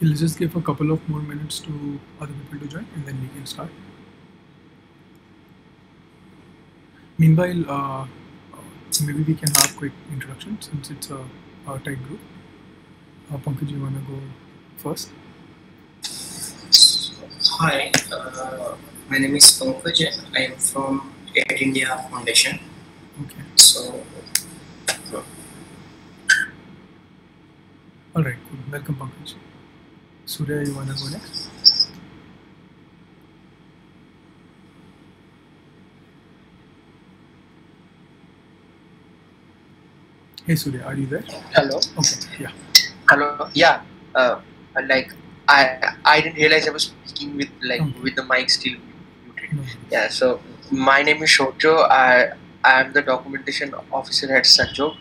Let's just give a couple of more minutes to other people to join, and then we can start. Meanwhile, maybe we can have quick introduction since it's a tight group. Pankaj, you wanna go first? Hi, my name is Pankaj. I am from Air India Foundation. Okay. So, All right. Cool. Welcome, Pankaj. Surya, you wanna go next? Hey, Surya, are you there? Hello. Okay. Yeah. Hello. Yeah. Like I didn't realize I was speaking with Okay. with the mic still muted. No worries. Yeah. So my name is Shojo. I am the documentation officer at Sanjog,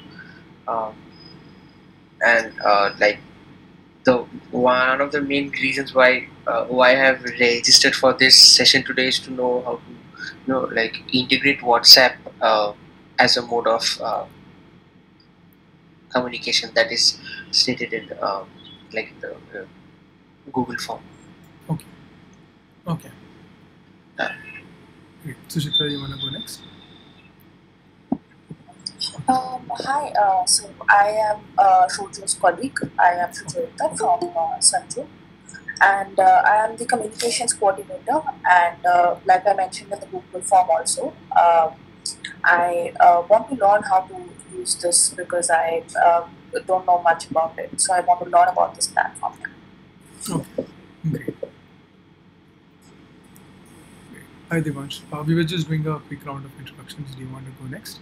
and like the one of the main reasons why I have registered for this session today is to know how to like integrate WhatsApp as a mode of communication that is stated in like the Google form. Okay. Okay. Uh, Great. Suchitra, you wanna go next? Hi, so I am Shojo's colleague. I am Sucharita from Sanju, and I am the communications coordinator. And like I mentioned in the Google form also, I want to learn how to use this because I don't know much about it. So I want to learn about this platform. Okay. Great. Hi, Devansh. We were just doing a quick round of introductions. Do you want to go next?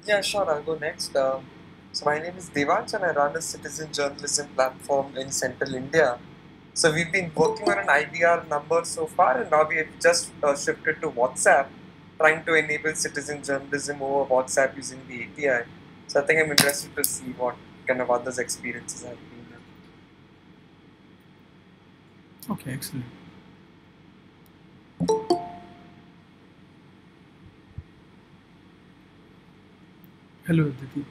Yeah, sure, I'll go next. So my name is Devansh and I run a citizen journalism platform in Central India. So we've been working on an IVR number so far, and now we have just shifted to WhatsApp, trying to enable citizen journalism over WhatsApp using the API. So I think I'm interested to see what kind of others' experiences have been. Okay, excellent. Hello, Aditi.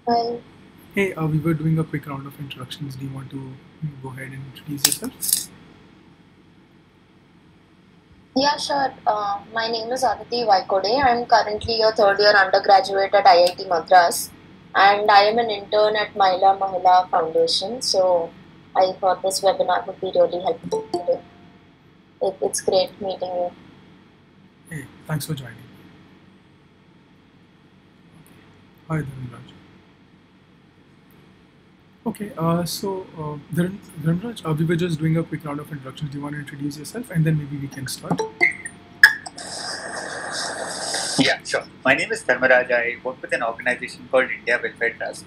Hi. Hey, we were doing a quick round of introductions. Do you want to go ahead and introduce yourself? Yeah, sure. My name is Aditi Vaikode. I'm currently a third year undergraduate at IIT Madras, and I am an intern at Mahila Mahila Foundation. So I thought this webinar would be really helpful today. It's great meeting you. Hey, thanks for joining. Hi, Dhanraj. Okay, Dhanraj, we were just doing a quick round of introductions. Do you want to introduce yourself, and then maybe we can start? Yeah, sure. My name is Dharmaraj. I work with an organization called India Welfare Trust.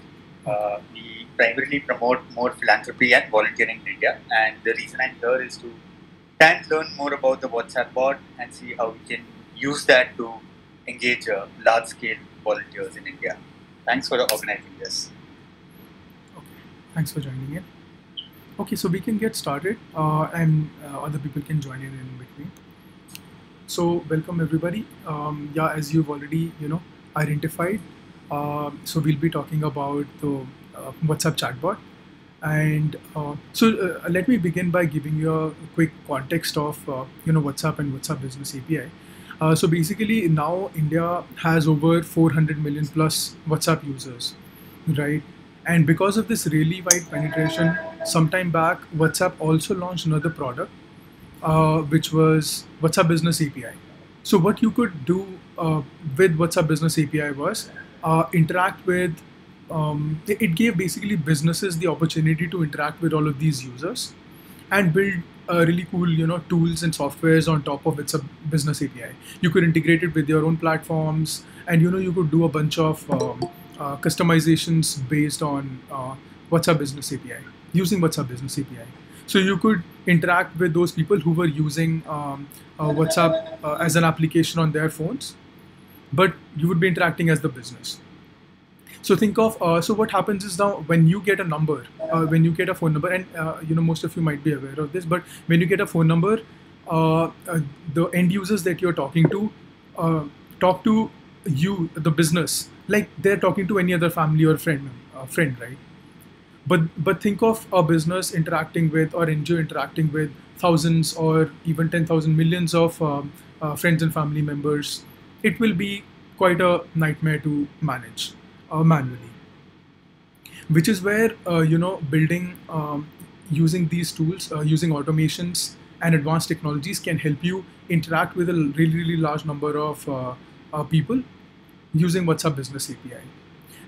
We primarily promote more philanthropy and volunteering in India. And the reason I'm here is to try and learn more about the WhatsApp bot and see how we can use that to engage large-scale volunteers in India. Thanks for organizing this. Okay, thanks for joining in. Okay, so we can get started, and other people can join in between. So welcome everybody. Yeah, as you've already identified, so we'll be talking about the WhatsApp chatbot, and let me begin by giving you a quick context of WhatsApp and WhatsApp Business API. So basically, now India has over 400 million plus WhatsApp users, right? And because of this really wide penetration, sometime back, WhatsApp also launched another product, which was WhatsApp Business API. So what you could do with WhatsApp Business API was interact with. It gave basically businesses the opportunity to interact with all of these users and build really cool, tools and softwares on top of WhatsApp Business API. You could integrate it with your own platforms, and you could do a bunch of customizations based on WhatsApp Business API using WhatsApp Business API. So you could interact with those people who were using WhatsApp as an application on their phones, but you would be interacting as the business. So think of so what happens is now when you get a number, when you get a phone number, and most of you might be aware of this, but when you get a phone number, the end users that you're talking to talk to you, the business, like they're talking to any other family or friend, right? But think of a business interacting with, or NGO interacting with, thousands or even 10,000 millions of friends and family members. It will be quite a nightmare to manage manually. Which is where building using these tools, using automations and advanced technologies can help you interact with a really large number of people using WhatsApp Business API.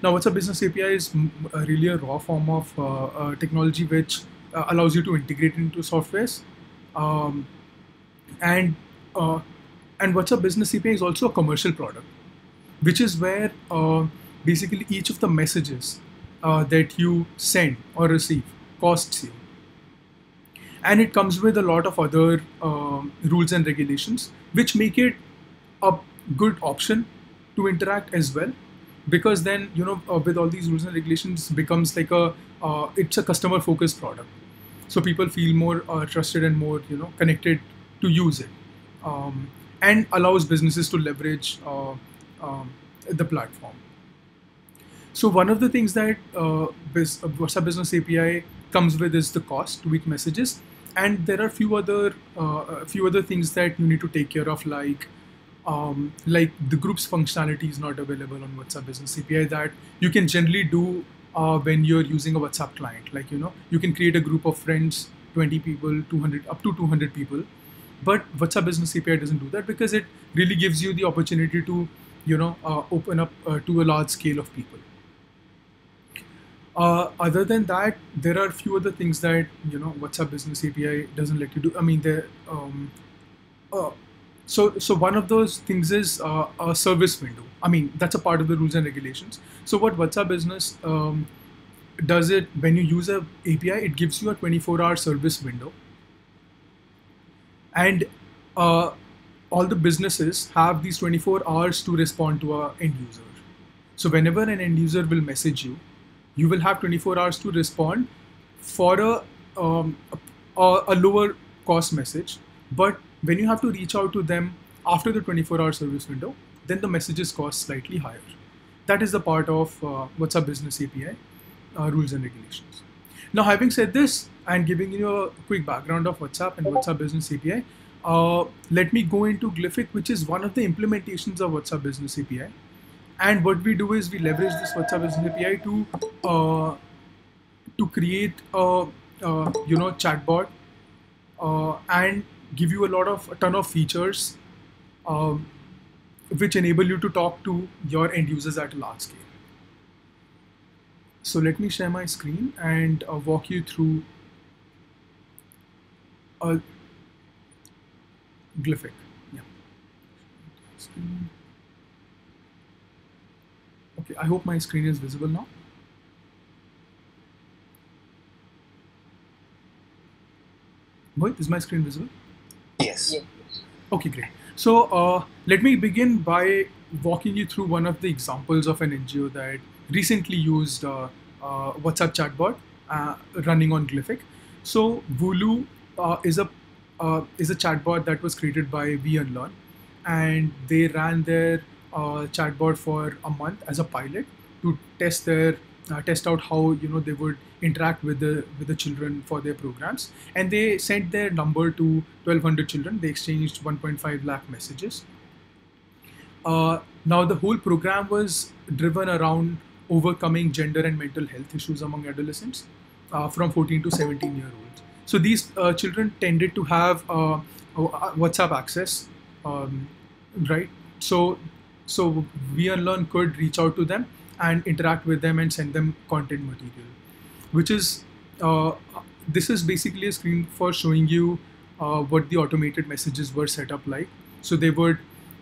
Now, WhatsApp Business API is really a raw form of technology which allows you to integrate into softwares, um, and WhatsApp Business API is also a commercial product, which is where basically each of the messages that you send or receive costs you. And it comes with a lot of other rules and regulations, which make it a good option to interact as well. Because then, with all these rules and regulations, becomes like it's a customer focused product. So people feel more trusted and more, connected to use it, and allows businesses to leverage the platform. So one of the things that WhatsApp Business API comes with is the cost to weak messages, and there are few other things that you need to take care of, like the groups functionality is not available on WhatsApp Business API that you can generally do when you're using a WhatsApp client. Like you can create a group of friends, 20 people, 200 up to 200 people, but WhatsApp Business API doesn't do that because it really gives you the opportunity to open up to a large scale of people. Other than that, there are a few other things that WhatsApp Business API doesn't let you do. I mean, so one of those things is a service window. I mean, that's a part of the rules and regulations. So what WhatsApp Business does, it when you use a API, it gives you a 24-hour service window, and all the businesses have these 24 hours to respond to a end user. So whenever an end user will message you, you will have 24 hours to respond for a lower cost message. But when you have to reach out to them after the 24-hour service window, then the messages cost slightly higher. That is the part of WhatsApp Business API rules and regulations. Now, having said this and giving you a quick background of WhatsApp and WhatsApp Business API, let me go into Glyphic, which is one of the implementations of WhatsApp Business API. And what we do is we leverage this WhatsApp Business API to create a chatbot and give you a ton of features which enable you to talk to your end users at a large scale. So let me share my screen and walk you through Glyphic. Yeah. Okay, I hope my screen is visible now. Mohit, is my screen visible? Yes. Okay, great. So let me begin by walking you through one of the examples of an NGO that recently used WhatsApp chatbot running on Glyphic. So Vulu is a chatbot that was created by VUnlearn, and they ran their chatbot for a month as a pilot to test out how they would interact with the children for their programs. And they sent their number to 1,200 children. They exchanged 1.5 lakh messages. Now the whole program was driven around overcoming gender and mental health issues among adolescents from 14 to 17-year-olds. So these children tended to have WhatsApp access, right? So VUnlearn could reach out to them and interact with them and send them content material, which is this is basically a screen for showing you what the automated messages were set up like. So they would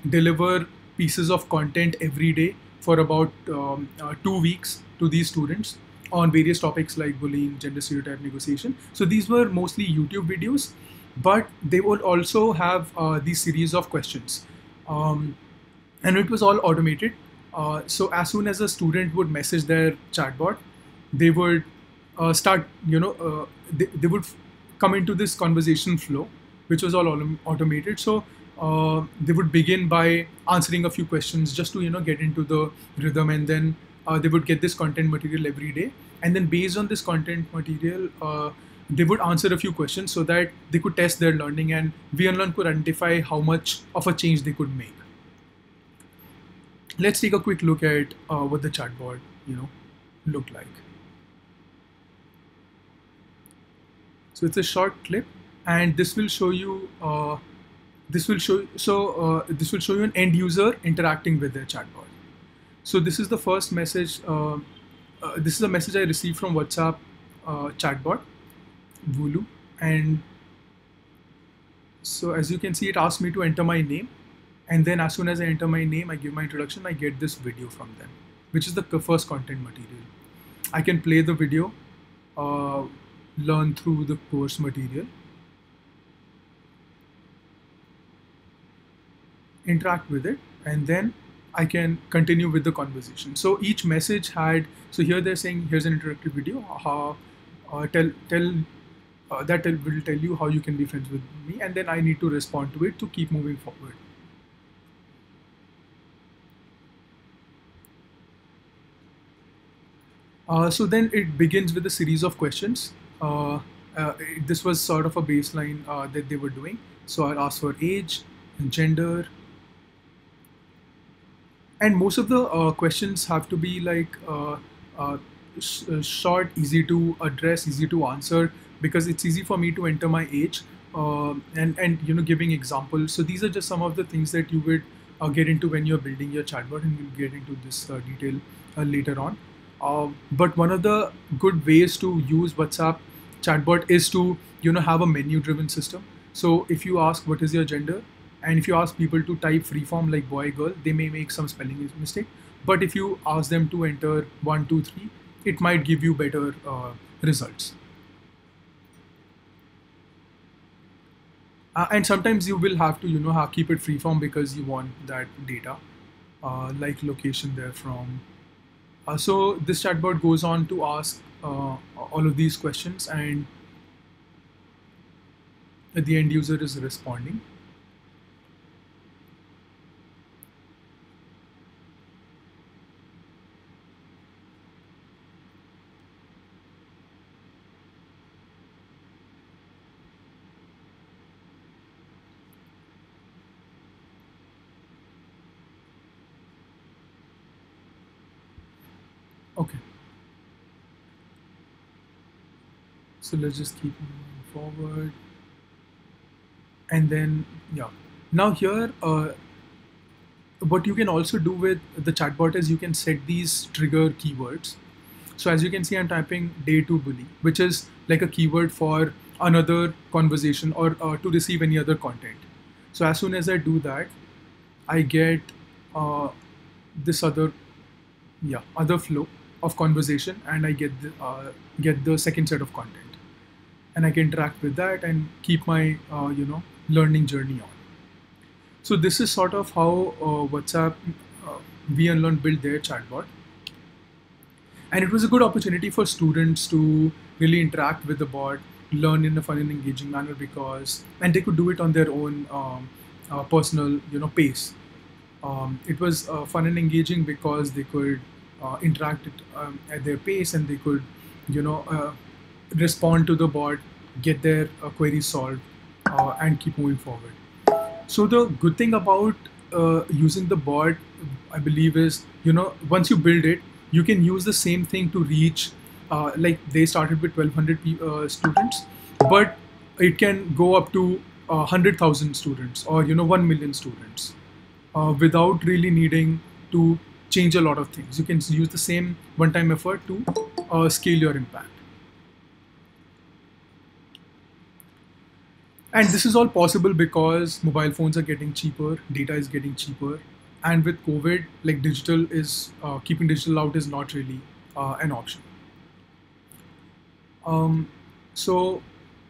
deliver pieces of content every day for about 2 weeks to these students on various topics like bullying, gender stereotype negotiation. So these were mostly YouTube videos, but they would also have these series of questions, and it was all automated. So as soon as a student would message their chatbot, they would start, they would come into this conversation flow, which was all automated. So they would begin by answering a few questions just to get into the rhythm, and then they would get this content material every day, and then based on this content material they would answer a few questions so that they could test their learning, and VUnlearn could identify how much of a change they could make. Let's take a quick look at what the chatbot looked like. So it's a short clip, and this will show you this will show you an end user interacting with their chatbot. So this is the first message. This is a message I received from WhatsApp chatbot Vulu, and so as you can see, it asked me to enter my name, and then as soon as I enter my name, I give my introduction, I get this video from them, which is the first content material. I can play the video, learn through the course material, interact with it, and then I can continue with the conversation. So each message had, so here they're saying, here's an interactive video, that will tell you how you can be friends with me, and then I need to respond to it to keep moving forward. So then it begins with a series of questions. This was sort of a baseline that they were doing. So I'll ask for age, gender, and most of the questions have to be like short, easy to address, easy to answer, because it's easy for me to enter my age and giving examples. So these are just some of the things that you would get into when you're building your chatbot, and we'll get into this detail later on. But one of the good ways to use WhatsApp chatbot is to have a menu-driven system. So if you ask what is your gender, and if you ask people to type freeform like boy, girl, they may make some spelling mistake. But if you ask them to enter 1, 2, 3, it might give you better results. And sometimes you will have to keep it freeform because you want that data, like location they're from. So this chatbot goes on to ask all of these questions, and the end user is responding. Okay. So let's just keep moving forward. And then, yeah. Now here, what you can also do with the chatbot is you can set these trigger keywords. So as you can see, I'm typing day 2 bully, which is like a keyword for another conversation or to receive any other content. So as soon as I do that, I get this other flow of conversation, and I get the second set of content, and I can interact with that and keep my learning journey on. So this is sort of how WhatsApp VUnlearn built their chatbot, and it was a good opportunity for students to really interact with the bot, learn in a fun and engaging manner, and they could do it on their own personal pace. It was fun and engaging because they could interact at their pace, and they could respond to the bot, get their queries solved, and keep moving forward. So the good thing about using the bot, I believe, is once you build it, you can use the same thing to reach like they started with 1200 students, but it can go up to 100,000 students or 1 million students without really needing to change a lot of things. You can use the same one-time effort to scale your impact. And this is all possible because mobile phones are getting cheaper, data is getting cheaper, and with COVID, like keeping digital out is not really an option. So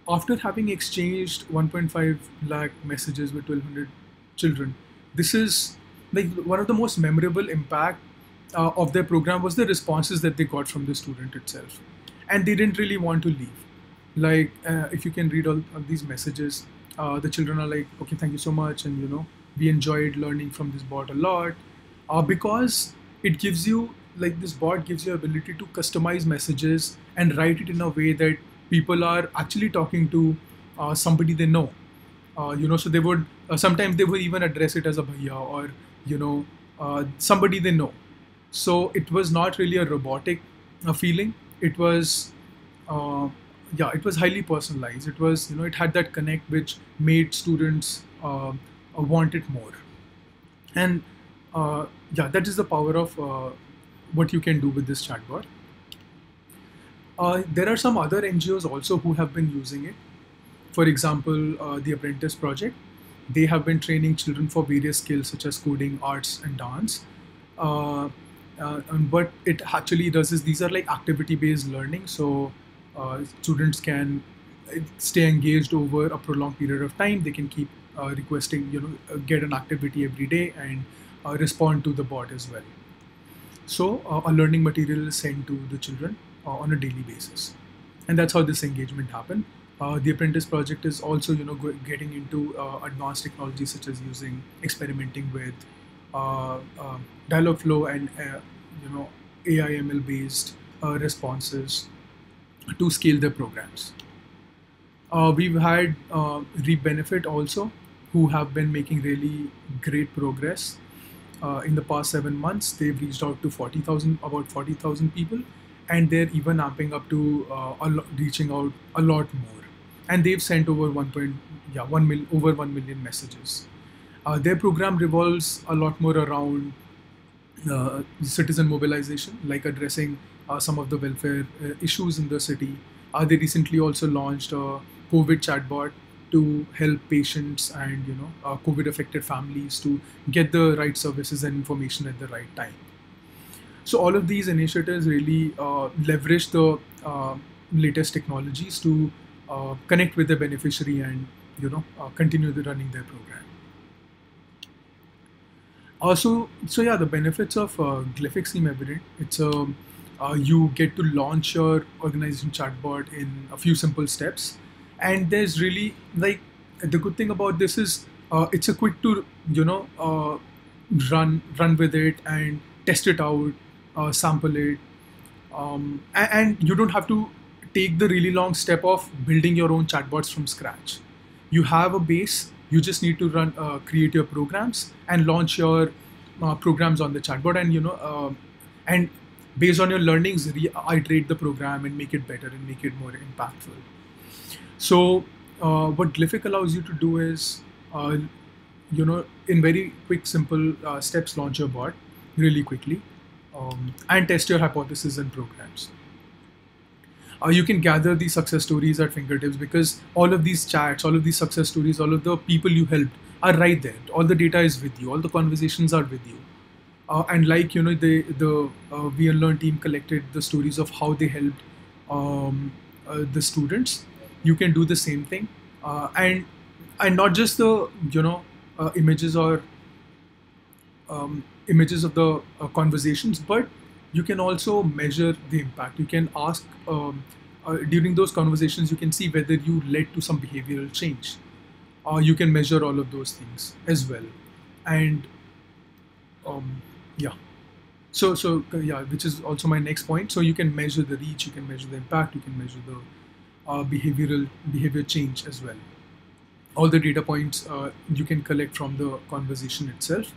after having exchanged 1.5 lakh messages with 1200 children, this is like one of the most memorable impact of their program was the responses that they got from the student itself, and they didn't really want to leave. Like if you can read all these messages, the children are like, okay, thank you so much, and we enjoyed learning from this bot a lot, because it gives you, like, this bot gives you ability to customize messages and write it in a way that people are actually talking to somebody they know. So they would sometimes they would even address it as a bhaiya, or somebody they know. So it was not really a robotic feeling. It was it was highly personalized. It was, it had that connect which made students want it more. And that is the power of what you can do with this chatbot. There are some other NGOs also who have been using it. For example, the Apprentice Project. They have been training children for various skills such as coding, arts, and dance. And what it actually does is, these are like activity-based learning. So students can stay engaged over a prolonged period of time. They can keep requesting, get an activity every day, and respond to the bot as well. So a learning material is sent to the children on a daily basis, and that's how this engagement happened. The Apprentice Project is also, getting into advanced technologies such as experimenting with Dialogflow and AI/ML based responses to scale their programs. We've had Reap Benefit also, who have been making really great progress. In the past 7 months, they've reached out to about 40,000 people, and they're even amping up to reaching out a lot more. And they've sent over 1 million messages. Their program revolves a lot more around citizen mobilization, like addressing some of the welfare issues in the city. They recently also launched a COVID chatbot to help patients and COVID affected families to get the right services and information at the right time. So all of these initiatives really leverage the latest technologies to connect with the beneficiary and continue running their program. The benefits of Glyphic seem evident. It's you get to launch your organization chatbot in a few simple steps, and there's really, like, the good thing about this is it's a quick to run with it and test it out, sample it, and you don't have to take the really long step of building your own chatbots from scratch. You have a base. You just need to create your programs and launch your programs on the chatbot, and and based on your learnings, iterate the program and make it better and make it more impactful. So what Glyphic allows you to do is, in very quick, simple steps, launch your bot really quickly, and test your hypotheses and programs. You can gather these success stories at fingertips, because all of these chats, all of these success stories, all of the people you helped are right there. All the data is with you. All the conversations are with you. And like, the VLearn team collected the stories of how they helped the students. You can do the same thing, and not just the images or images of the conversations, but you can also measure the impact. You can ask during those conversations, you can see whether you led to some behavioral change. You can measure all of those things as well, and which is also my next point. So you can measure the reach, you can measure the impact, you can measure the behavior change as well. All the data points you can collect from the conversation itself.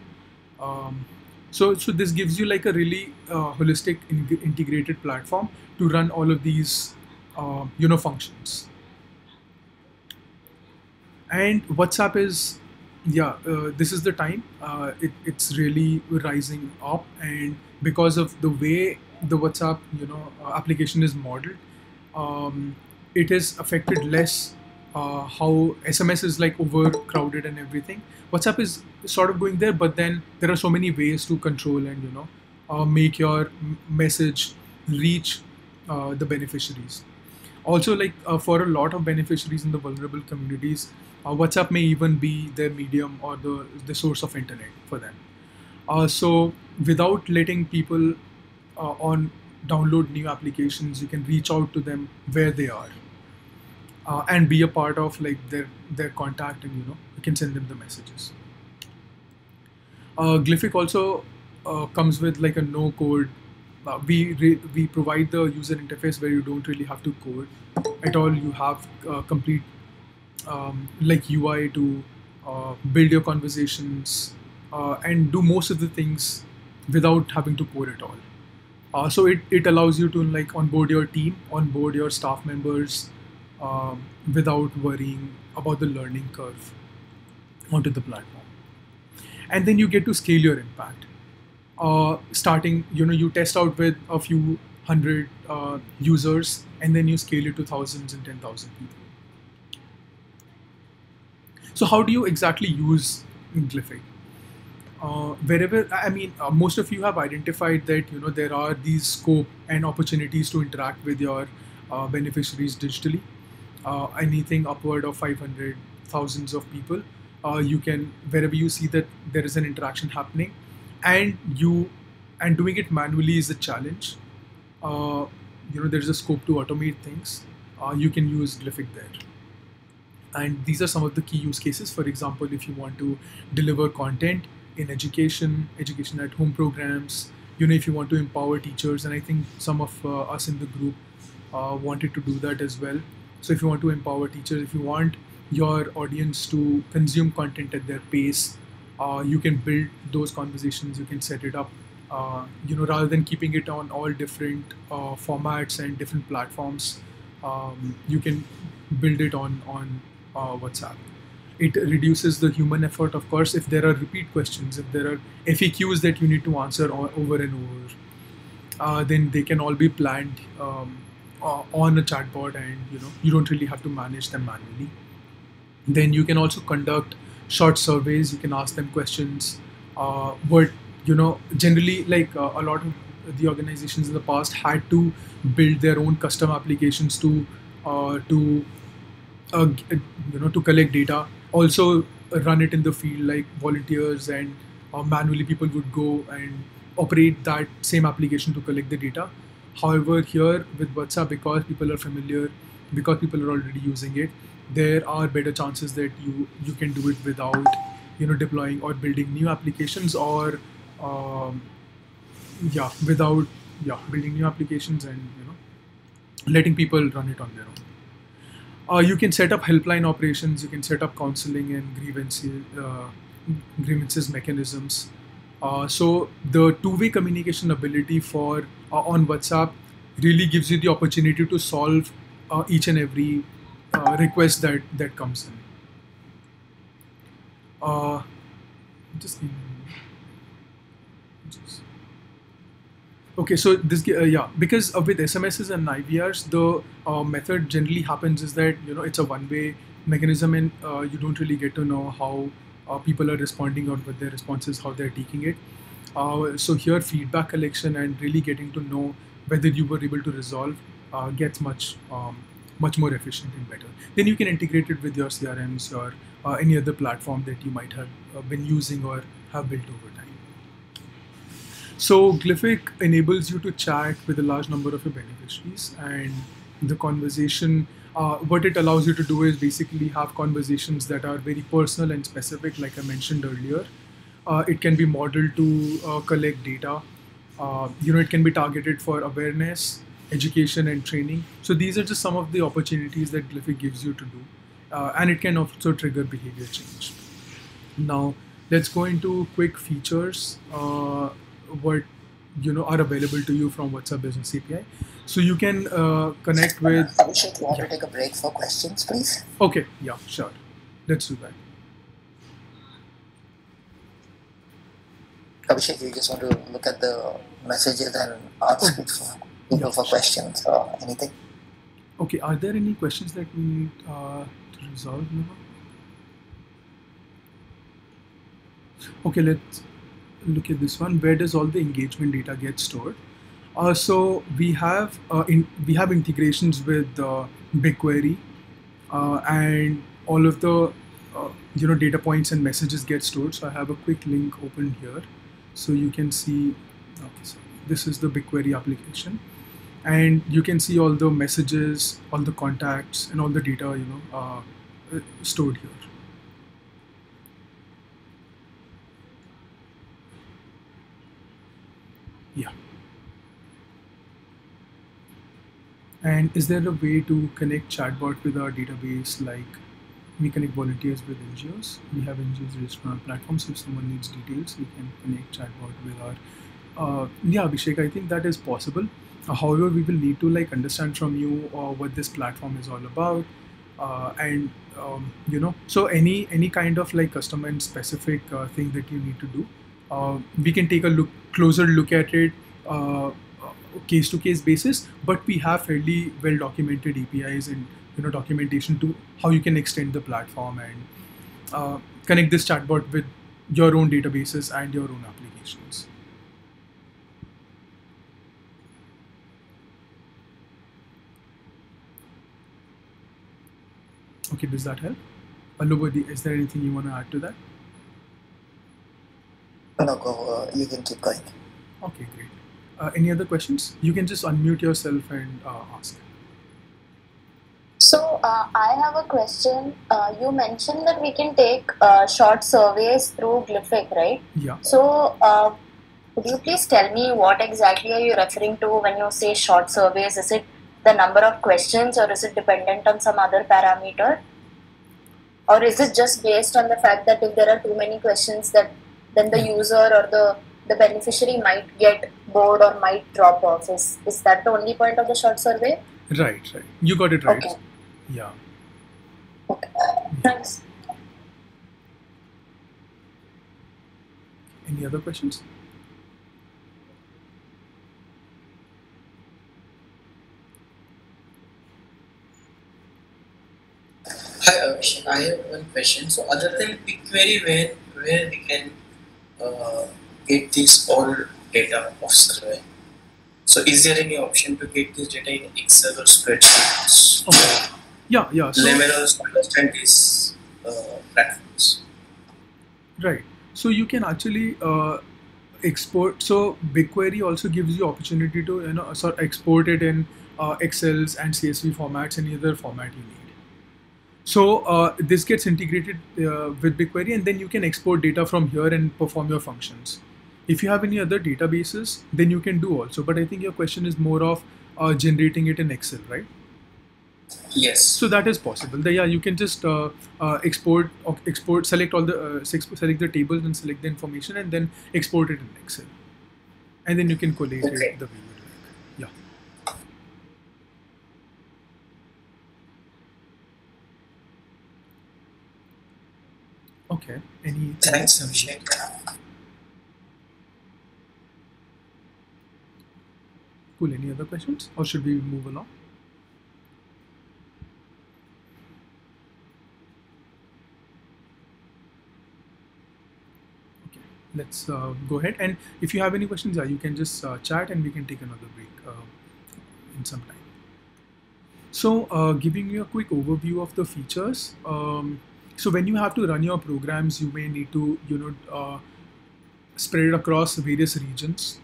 So this gives you like a really holistic, integrated platform to run all of these functions. And WhatsApp is, this is the time. It's really rising up, and because of the way the WhatsApp application is modeled, it has affected less how SMS is like overcrowded and everything. WhatsApp is sort of going there, but then there are so many ways to control and make your message reach the beneficiaries. Also, like for a lot of beneficiaries in the vulnerable communities, WhatsApp may even be their medium or the source of internet for them. So without letting people download new applications, you can reach out to them where they are. and be a part of like their contact, and you can send them the messages. Glyphic also comes with like a no code. We provide the user interface where you don't really have to code at all. You have complete like UI to build your conversations and do most of the things without having to code at all. So it allows you to like onboard your team, onboard your staff members without worrying about the learning curve onto the platform. And then you get to scale your impact. Starting, you test out with a few hundred users, and then you scale it to thousands and 10,000 people. So how do you exactly use Glyphic? Most of you have identified that there are these scope and opportunities to interact with your beneficiaries digitally. Anything upward of 500 thousands of people, you can, wherever you see that there is an interaction happening, and doing it manually is a challenge. There is a scope to automate things. You can use Glyphic there. And these are some of the key use cases. For example, if you want to deliver content in education at home programs, if you want to empower teachers, and I think some of us in the group wanted to do that as well. So if you want to empower teachers, if you want your audience to consume content at their pace, you can build those conversations, you can set it up, rather than keeping it on all different formats and different platforms. You can build it on WhatsApp. It reduces the human effort, of course. If there are repeat questions, if there are FAQs that you need to answer over and over, then they can all be planned on a chatbot, and you don't really have to manage them manually. Then you can also conduct short surveys. You can ask them questions. Generally, like a lot of the organizations in the past had to build their own custom applications to collect data, also run it in the field like volunteers, and manually people would go and operate that same application to collect the data. However, here with WhatsApp, because people are familiar, because people are already using it, there are better chances that you can do it without deploying or building new applications, or without building new applications, and letting people run it on their own. You can set up helpline operations, you can set up counseling and grievances mechanisms. So the two-way communication ability for on WhatsApp really gives you the opportunity to solve each and every request that comes in. Just give me a minute. Okay, so this because with SMSs and IVRs, the method generally happens is that it's a one-way mechanism, and you don't really get to know how people are responding, or what their responses, how they're taking it. So here, feedback collection and really getting to know whether you were able to resolve gets much more efficient and better. Then you can integrate it with your CRMs or any other platform that you might have been using or have built over time. So Glyphic enables you to chat with a large number of your beneficiaries, and the conversation, what it allows you to do is basically have conversations that are very personal and specific, like I mentioned earlier. It can be modeled to collect data. It can be targeted for awareness, education, and training. So these are just some of the opportunities that Glyphic gives you to do. And it can also trigger behavior change. Now, let's go into quick features. What are available to you from WhatsApp Business API. So you can connect with. Abhishek, you want to take a break for questions, please? Okay, yeah, sure. Let's do that. Abhishek, you just want to look at the messages and ask people for questions or anything? Okay, are there any questions that we need to resolve now? Okay, let's look at this one. Where does all the engagement data get stored? So we have integrations with BigQuery, and all of the data points and messages get stored. So I have a quick link open here, so you can see. Okay, so this is the BigQuery application. and you can see all the messages, all the contacts, and all the data stored here. Yeah. And is there a way to connect chatbot with our database? Like we connect volunteers with NGOs. We have NGOs registered on our platform, so if someone needs details, we can connect chatbot with our. Yeah, Abhishek, I think that is possible. However, we will need to like understand from you what this platform is all about, and so any kind of like custom and specific thing that you need to do, we can take a closer look at it. Case to case basis, but we have fairly well documented APIs and documentation to how you can extend the platform and connect this chatbot with your own databases and your own applications. Okay, does that help? Alubadi, is there anything you want to add to that? No, go. You can keep going. Okay, great. Any other questions? You can just unmute yourself and ask. So I have a question. You mentioned that we can take short surveys through Glyphic, right? Yeah. So could you please tell me what exactly are you referring to when you say short surveys? Is it the number of questions, or is it dependent on some other parameter? Or is it just based on the fact that if there are too many questions, that then the user or the beneficiary might get bored or might drop off? Is that the only point of the short survey? Right. You got it right. Okay. Yeah. Okay. Thanks. Any other questions? Hi, Abhishek. I have one question. So, other than BigQuery, where we can get this all data of survey? So, is there any option to get this data in Excel or spreadsheets? Okay. Yeah. So, Laymen also understand these platforms. Right. So you can actually export. So BigQuery also gives you opportunity to export it in Excels and CSV formats, any other format you need. So this gets integrated with BigQuery, and then you can export data from here and perform your functions. If you have any other databases, then you can do also. But I think your question is more of generating it in Excel, right? Yes. So that is possible. Yeah, you can just export, select all the select the tables and select the information, and then export it in Excel, and then you can collate it the way you like. Yeah. Okay. Thanks, Abhishek. Cool. Any other questions, or should we move along? Let's go ahead, and if you have any questions, you can just chat and we can take another break in some time. So giving you a quick overview of the features. So when you have to run your programs, you may need to spread it across various regions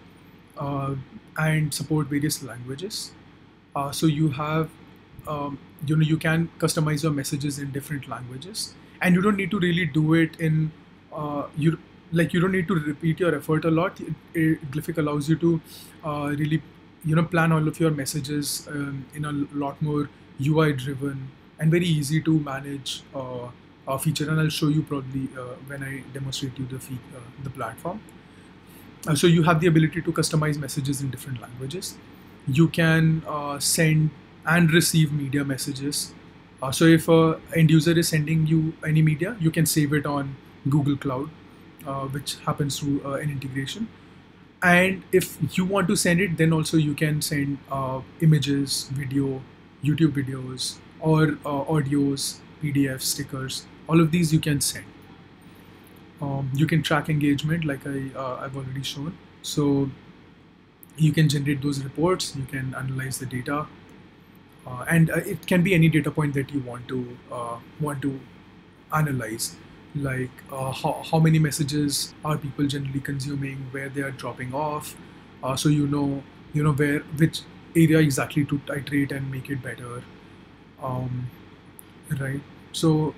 and support various languages. So you have you can customize your messages in different languages, and you don't need to really do it in you don't need to repeat your effort a lot. Glyphic allows you to really plan all of your messages in a lot more UI driven and very easy to manage feature, and I'll show you probably when I demonstrate you the platform. So you have the ability to customize messages in different languages. You can send and receive media messages. So if an end user is sending you any media, you can save it on Google Cloud, which happens through an integration. And if you want to send it, then also you can send images, video, YouTube videos, or audios, PDFs, stickers. All of these you can send. You can track engagement like I've already shown. So you can generate those reports, you can analyze the data, and it can be any data point that you want to analyze, like how many messages are people generally consuming, where they are dropping off, so you know where area exactly to iterate and make it better, right? So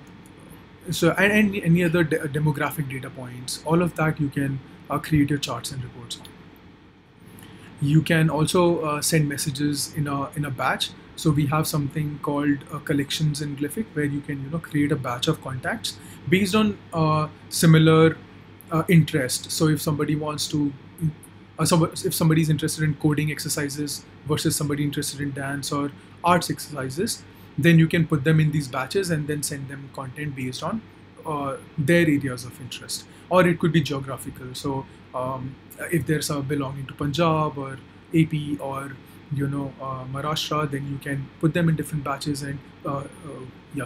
and any other demographic data points, all of that you can create your charts and reports on. You can also send messages in a batch. So we have something called collections in Glyphic, where you can create a batch of contacts based on similar interest. So if somebody wants to, if somebody is interested in coding exercises versus somebody interested in dance or arts exercises, then you can put them in these batches and then send them content based on their areas of interest. Or it could be geographical. So if there's a belonging to Punjab or AP or Maharashtra, then you can put them in different batches and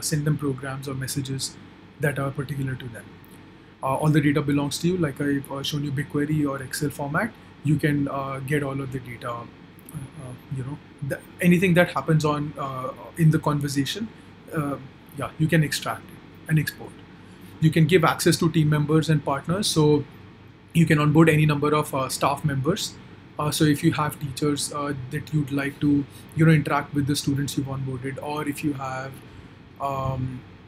send them programs or messages that are particular to them. All the data belongs to you, like I've shown you BigQuery or Excel format. You can get all of the data. Anything that happens on in the conversation, you can extract it and export. You can give access to team members and partners, so you can onboard any number of staff members. So if you have teachers that you'd like to interact with the students you've onboarded, or if you have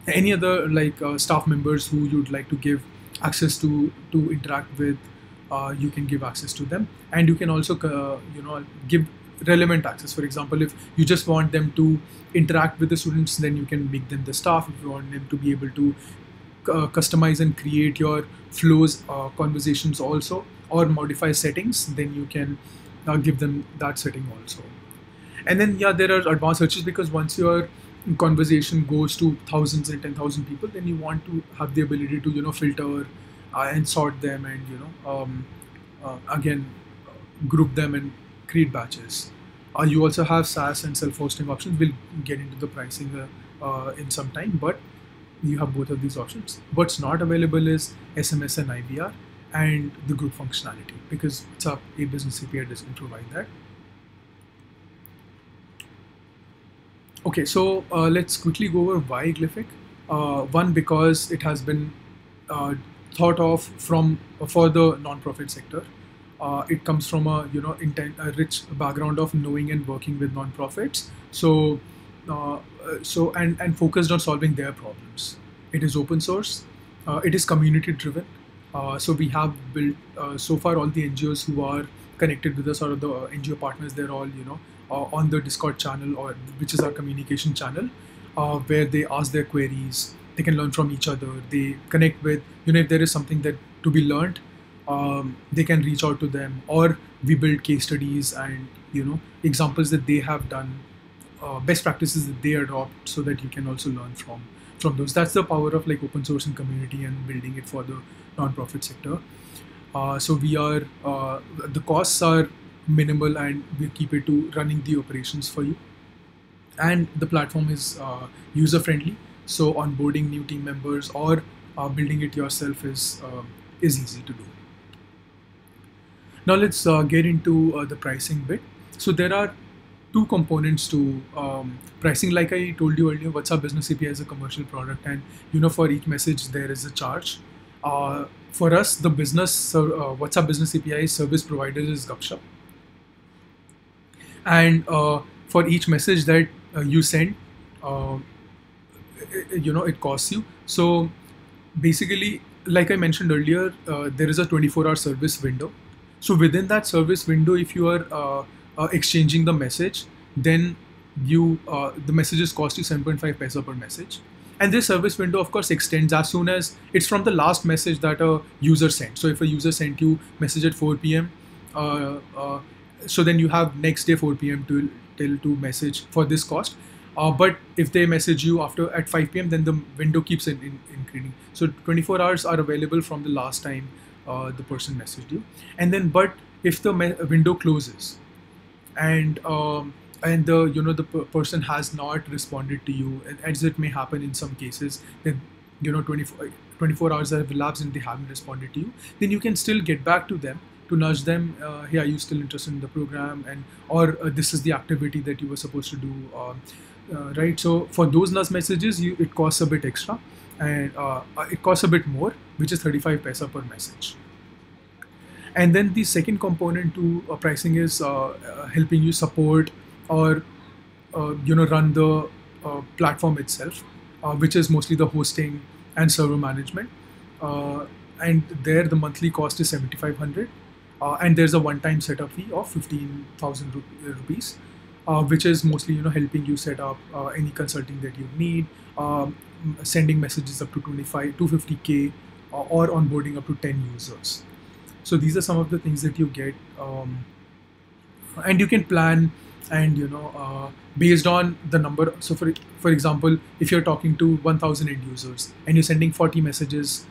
any other staff members who you'd like to give access to interact with, you can give access to them. And you can also give relevant access. For example, if you just want them to interact with the students, then you can make them the staff. If you want them to be able to customize and create your flows, conversations also, or modify settings, then you can give them that setting also. And then there are advanced searches, because once your conversation goes to thousands and 10,000 people, then you want to have the ability to filter and sort them, and again group them and create batches. You also have SaaS and self-hosting options. We'll get into the pricing in some time, but you have both of these options. What's not available is SMS and IVR and the group functionality, because WhatsApp Business API doesn't provide that. Okay, so let's quickly go over why Glyphic. One, because it has been thought of for the non-profit sector. It comes from a rich background of knowing and working with non-profits. So and focused on solving their problems. It is open source. It is community driven. So we have built so far all the NGOs who are connected with us, or the NGO partners. They're all on the Discord channel, or which is our communication channel, where they ask their queries. They can learn from each other. They connect with if there is something that to be learned, they can reach out to them, or we build case studies and examples that they have done, best practices that they adopt, so that you can also learn from those. That's the power of open source and community and building it for the non-profit sector. So we are the costs are minimal, and we keep it to running the operations for you. And the platform is user friendly, so onboarding new team members or building it yourself is easy to do. Now let's get into the pricing bit. So there are two components to pricing. Like I told you earlier, WhatsApp Business API is a commercial product, and for each message there is a charge. For us, the WhatsApp Business API service provider is Gupshup, and for each message that you send, it costs you. So basically, like I mentioned earlier, there is a 24-hour service window. So within that service window, if you are exchanging the message, then the messages cost you 7.5 paisa per message. And this service window, of course, extends as soon as it's from the last message that a user sent. So if a user sent you message at 4 p.m., so then you have next day 4 p.m. till to message for this cost. But if they message you at 5 p.m., then the window keeps increasing. So 24 hours are available from the last time the person messaged you. And then, but if the window closes and the person has not responded to you, as it may happen in some cases, that 24 hours have elapsed and they haven't responded to you, then you can still get back to them to nudge them, hey, are you still interested in the program, and or this is the activity that you were supposed to do, right? So for those nudge messages, it costs a bit extra, and it costs a bit more, which is 35 paisa per message. And then the second component to pricing is helping you support or run the platform itself, which is mostly the hosting and server management. And there the monthly cost is 7,500, and there's a one-time setup fee of 15,000 rupees, which is mostly helping you set up any consulting that you need, sending messages up to 250k, or onboarding up to 10 users. So these are some of the things that you get, and you can plan and based on the number. So for example, if you're talking to 1,000 end users and you're sending 40 messages,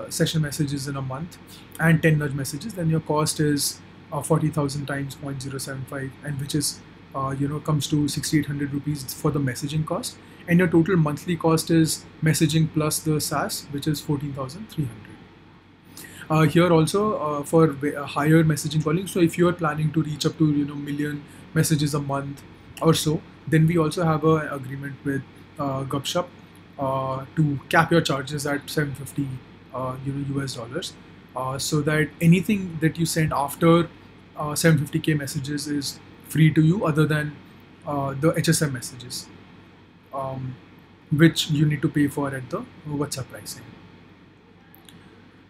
session messages in a month, and 10 nudge messages, then your cost is 40,000 times 0.075, and which is comes to 6,800 rupees for the messaging cost, and your total monthly cost is messaging plus the SaaS, which is 14,300. Here also for higher messaging calling. So if you are planning to reach up to million messages a month or so, then we also have an agreement with Gupshup to cap your charges at 750 US dollars, so that anything that you send after 750k messages is free to you, other than the HSM messages, which you need to pay for at the WhatsApp pricing.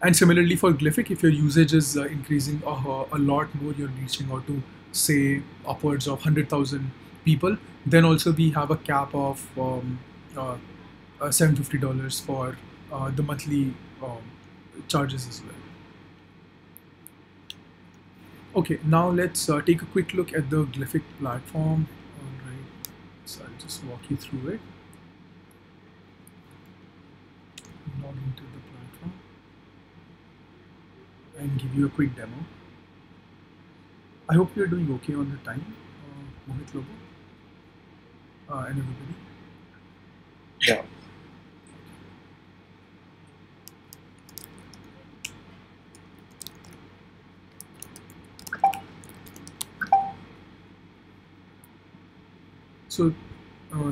And similarly for Glyphic, if your usage is increasing a lot more, you're reaching out to say upwards of 100,000 people, then also we have a cap of $750 for the monthly charges as well. Okay, now let's take a quick look at the Glyphic platform. All right, so I'll just walk you through it. Log into the platform and give you a quick demo. I hope you're doing okay on the time, Mohit Lobo, and everybody. Yeah.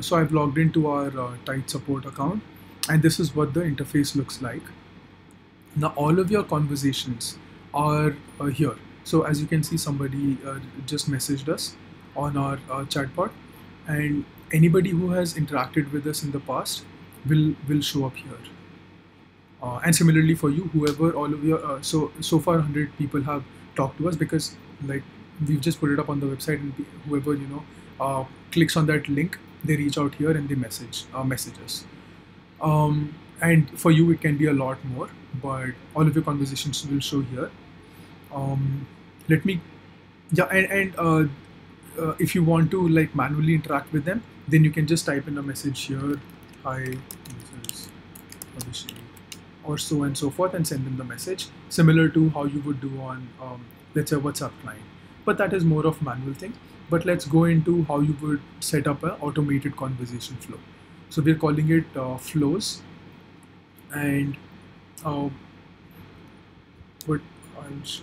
So I've logged into our Tide support account, and this is what the interface looks like. Now all of your conversations are here. So as you can see, somebody just messaged us on our chatbot, and anybody who has interacted with us in the past will show up here. And similarly for you, whoever, all of your so far 100 people have talked to us, because like we've just put it up on the website, and whoever clicks on that link, they reach out here and they message us. And for you it can be a lot more, but all of your conversations will show here. Let me, yeah, and if you want to like manually interact with them, then you can just type in a message here, hi users Abhishek, or so and so forth, and send them the message, similar to how you would do on let's say WhatsApp client. But that is more of manual thing. But let's go into how you would set up an automated conversation flow. So we're calling it flows, and what I'll show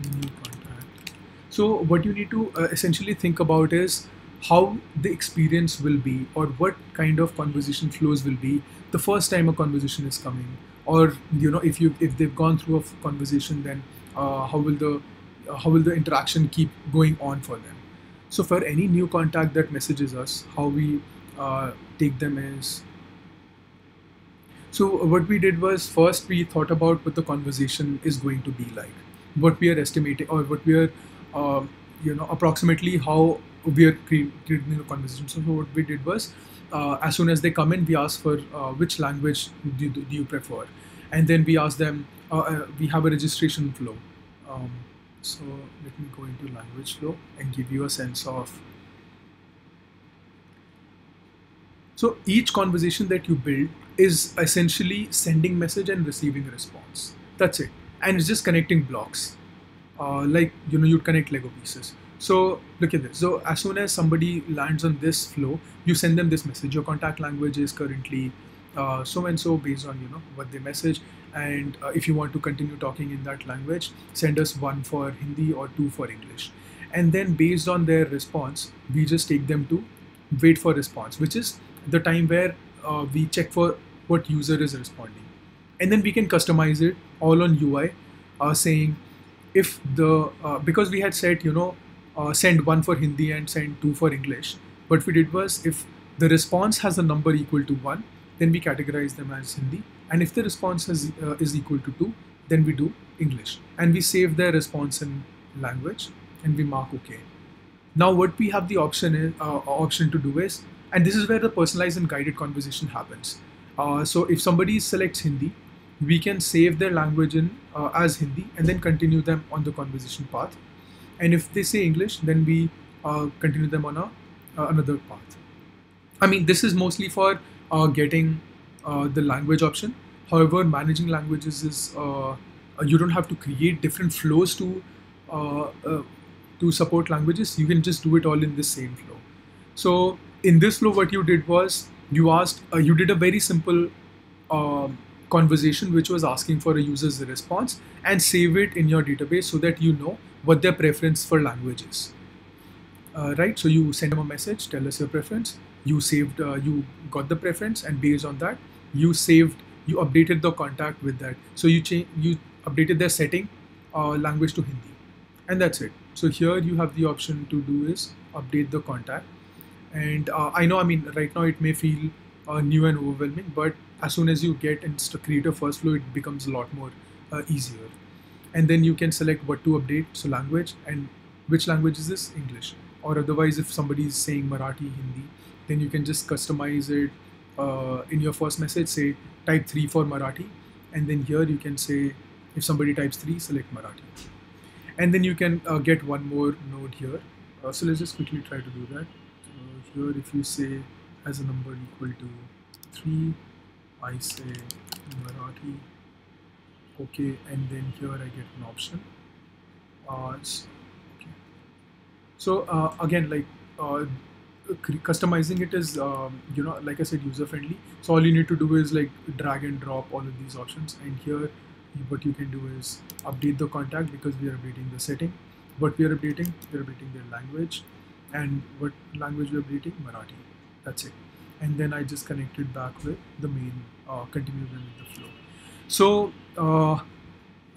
you, new contact. So what you need to essentially think about is how the experience will be, or what kind of conversation flows will be the first time a conversation is coming, or if they've gone through a conversation, then how will the interaction keep going on for them. So for any new contact that messages us, how we take them is, so what we did was, first we thought about what the conversation is going to be like, what we are estimating, or what we are approximately how we are creating the conversation. So what we did was, as soon as they come in, we ask for which language do you prefer, and then we ask them, we have a registration flow. So let me go into language flow and give you a sense of. So each conversation that you build is essentially sending message and receiving a response. That's it. And it's just connecting blocks. Like you'd connect Lego pieces. So look at this. So as soon as somebody lands on this flow, you send them this message. Your contact language is currently so and so, based on what they message. And if you want to continue talking in that language, send us 1 for Hindi or 2 for English. And then based on their response, we just take them to wait for response, which is the time where we check for what user is responding. And then we can customize it all on UI, saying if the, because we had set, send one for Hindi and send two for English. What we did was, if the response has a number equal to 1, then we categorize them as Hindi, and if the response is equal to 2, then we do English, and we save their response in language and we mark OK. Now what we have the option to do is, and this is where the personalized and guided conversation happens. So if somebody selects Hindi, we can save their language in as Hindi and then continue them on the conversation path. And if they say English, then we continue them on another path. I mean, this is mostly for getting the language option. However, managing languages is you don't have to create different flows to support languages. You can just do it all in the same flow. So in this flow, what you did was you did a very simple conversation which was asking for a user's response, and save it in your database so that you know what their preference for language is. Right? So you send them a message, tell us your preference. You saved, you got the preference, and based on that, you updated the contact with that. So you updated their setting language to Hindi, and that's it. So here you have the option to do is update the contact. And I know, I mean, right now it may feel new and overwhelming, but as soon as you get into create a first flow, it becomes a lot more easier. And then you can select what to update, so language, and which language is this? English. Or otherwise, if somebody is saying Marathi, Hindi, then you can just customize it in your first message, say type 3 for Marathi, and then here you can say, if somebody types 3, select Marathi. And then you can get one more node here. So let's just quickly try to do that. Here, if you say has a number equal to 3, I say Marathi, okay, and then here I get an option. Okay. So again, like customizing it is, you know, like I said, user friendly. So all you need to do is like drag and drop all of these options, and here what you can do is update the contact, because we are updating the setting. What we are updating their language, and what language we are updating? Marathi. That's it. And then I just connected back with the main, continue them with the flow. So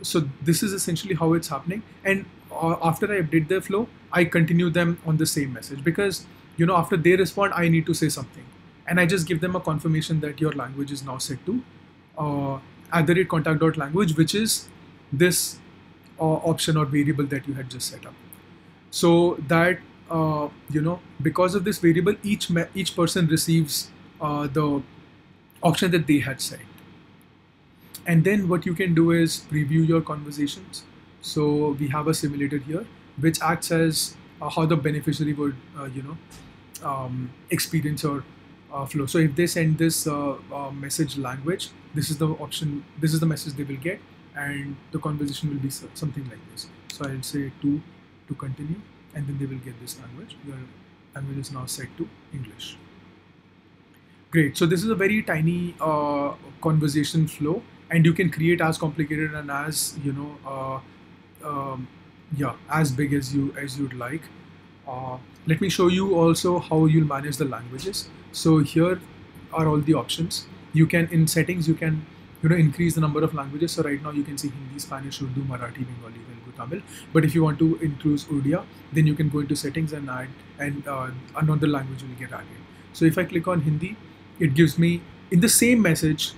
so this is essentially how it's happening. And after I update their flow, I continue them on the same message, because you know, after they respond, I need to say something, and I just give them a confirmation that your language is now set to @contact.language, which is this option or variable that you had just set up. So that you know, because of this variable, each person receives the option that they had set. And then what you can do is preview your conversations. So we have a simulator here, which acts as how the beneficiary would you know, experience your flow. So if they send this message language, this is the option, this is the message they will get, and the conversation will be something like this. So I'll say to continue, and then they will get this language. Your language is now set to English. Great. So this is a very tiny conversation flow, and you can create as complicated and as, you know, yeah, as big as you'd like. Let me show you also how you'll manage the languages. So here are all the options. You can, in settings, you can, you know, increase the number of languages. So right now you can see Hindi, Spanish, Urdu, Marathi, Bengali, Telugu, Tamil. But if you want to include Odia, then you can go into settings and add, and another language will get added. So if I click on Hindi, it gives me, in the same message,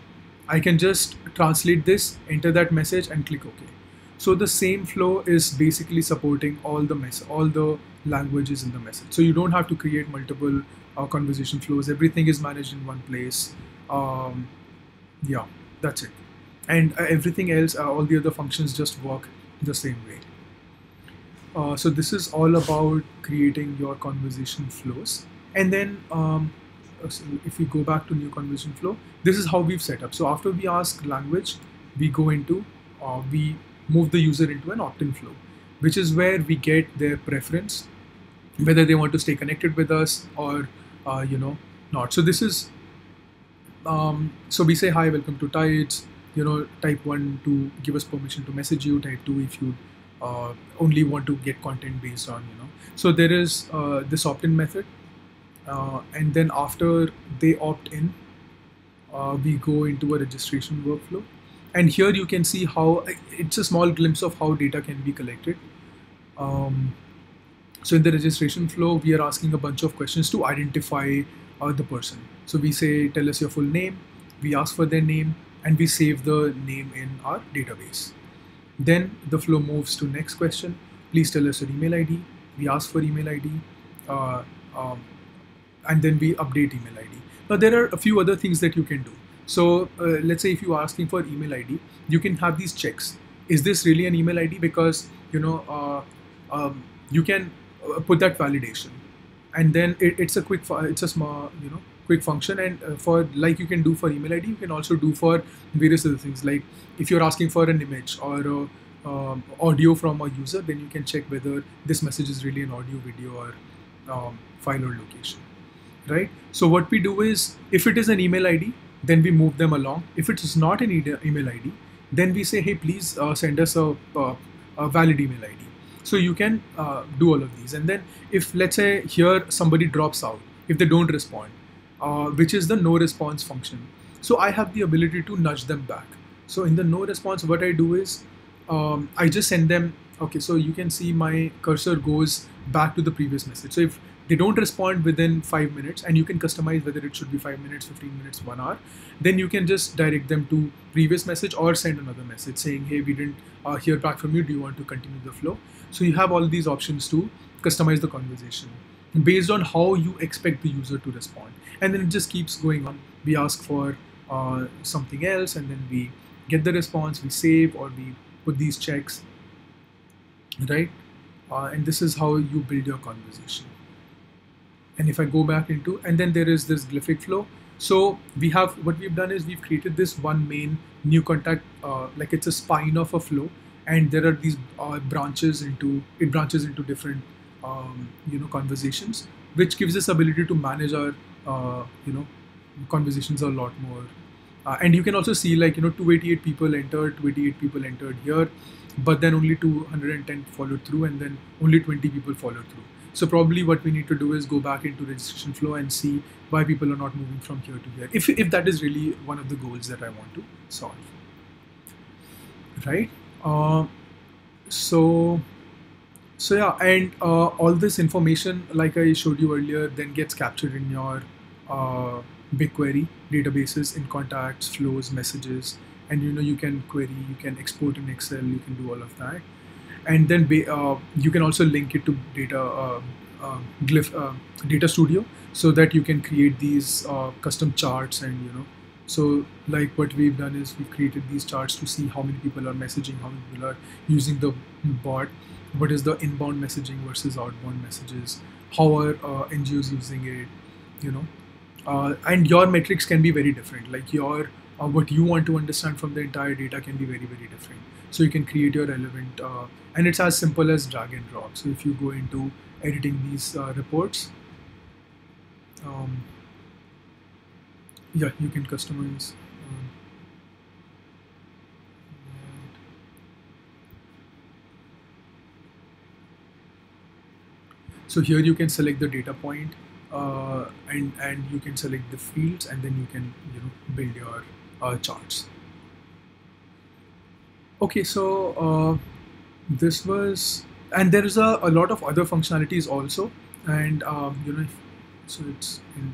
I can just translate this, enter that message, and click OK. So the same flow is basically supporting all the languages in the message. So you don't have to create multiple conversation flows. Everything is managed in one place. Yeah, that's it. And everything else, all the other functions just work the same way. So this is all about creating your conversation flows. And then so if we go back to new conversation flow, this is how we've set up. So after we ask language, we go into, we move the user into an opt-in flow, which is where we get their preference, whether they want to stay connected with us or, you know, not. So this is, so we say, hi, welcome to Tides, you know, type 1 to give us permission to message you, type 2 if you only want to get content based on, you know. So there is this opt-in method. And then after they opt in, we go into a registration workflow, and here you can see how it's a small glimpse of how data can be collected. So in the registration flow, we are asking a bunch of questions to identify the person. So we say, tell us your full name, we ask for their name, and we save the name in our database. Then the flow moves to next question. Please tell us your email ID. We ask for email ID, uh, and then we update email ID. Now there are a few other things that you can do. So let's say if you are asking for email ID, you can have these checks. Is this really an email ID? Because you can put that validation, and then it's a small quick function. And for like you can do for email ID, you can also do for various other things. Like if you're asking for an image or audio from a user, then you can check whether this message is really an audio, video, or file or location, right? So what we do is, if it is an email ID, then we move them along. If it is not an email ID, then we say, hey, please send us a valid email ID. So you can do all of these. And then if, let's say here somebody drops out, if they don't respond, which is the no response function. So I have the ability to nudge them back. So in the no response, what I do is I just send them, okay, so you can see my cursor goes back to the previous message. So if they don't respond within 5 minutes, and you can customize whether it should be 5 minutes, 15 minutes, 1 hour, then you can just direct them to previous message or send another message saying, hey, we didn't hear back from you. Do you want to continue the flow? So you have all these options to customize the conversation based on how you expect the user to respond. And then it just keeps going on. We ask for something else, and then we get the response, we save, or we put these checks, right? And this is how you build your conversation. And if I go back into, and then there is this glyphic flow. So we have, what we've done is we've created this one main new contact, like it's a spine of a flow, and there are these branches into different conversations, which gives us ability to manage our conversations a lot more. And you can also see, like, 288 people entered, 288 people entered here, but then only 210 followed through, and then only 20 people followed through. So probably what we need to do is go back into registration flow and see why people are not moving from here to here, if that is really one of the goals that I want to solve, right? So yeah, and all this information, like I showed you earlier, then gets captured in your BigQuery databases, in contacts, flows, messages, and you can query, you can export in Excel, you can do all of that. And then you can also link it to Data Studio, so that you can create these custom charts. And so like what we've done is we've created these charts to see how many people are messaging, how many people are using the bot, what is the inbound messaging versus outbound messages, how are NGOs using it, and your metrics can be very different. Like your what you want to understand from the entire data can be very, very different. So you can create your relevant, and it's as simple as drag and drop. So if you go into editing these reports, yeah, you can customize. So here you can select the data point, and you can select the fields, and then you can build your charts. Okay, so this was, and there is a lot of other functionalities also, and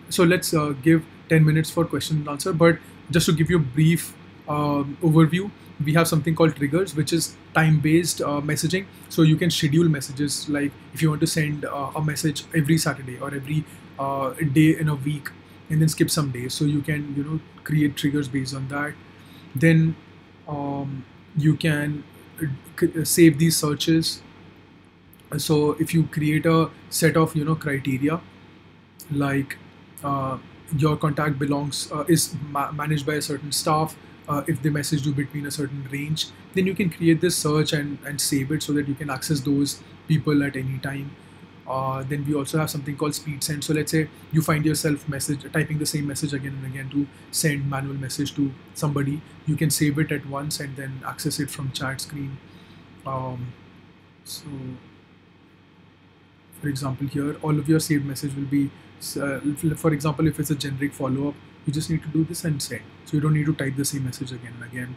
so let's give 10 minutes for question and answer. But just to give you a brief overview, we have something called triggers, which is time-based messaging. So you can schedule messages, like if you want to send a message every Saturday or every day in a week, and then skip some days. So you can create triggers based on that. Then you can save these searches. So if you create a set of criteria, like your contact is managed by a certain staff, if they message you between a certain range, then you can create this search and save it so that you can access those people at any time. Then we also have something called speed send. So let's say you find yourself typing the same message again and again to send manual message to somebody. You can save it at once and then access it from chat screen. So for example, here all of your saved message will be, for example, if it's a generic follow-up, you just need to do this and send. So you don't need to type the same message again and again.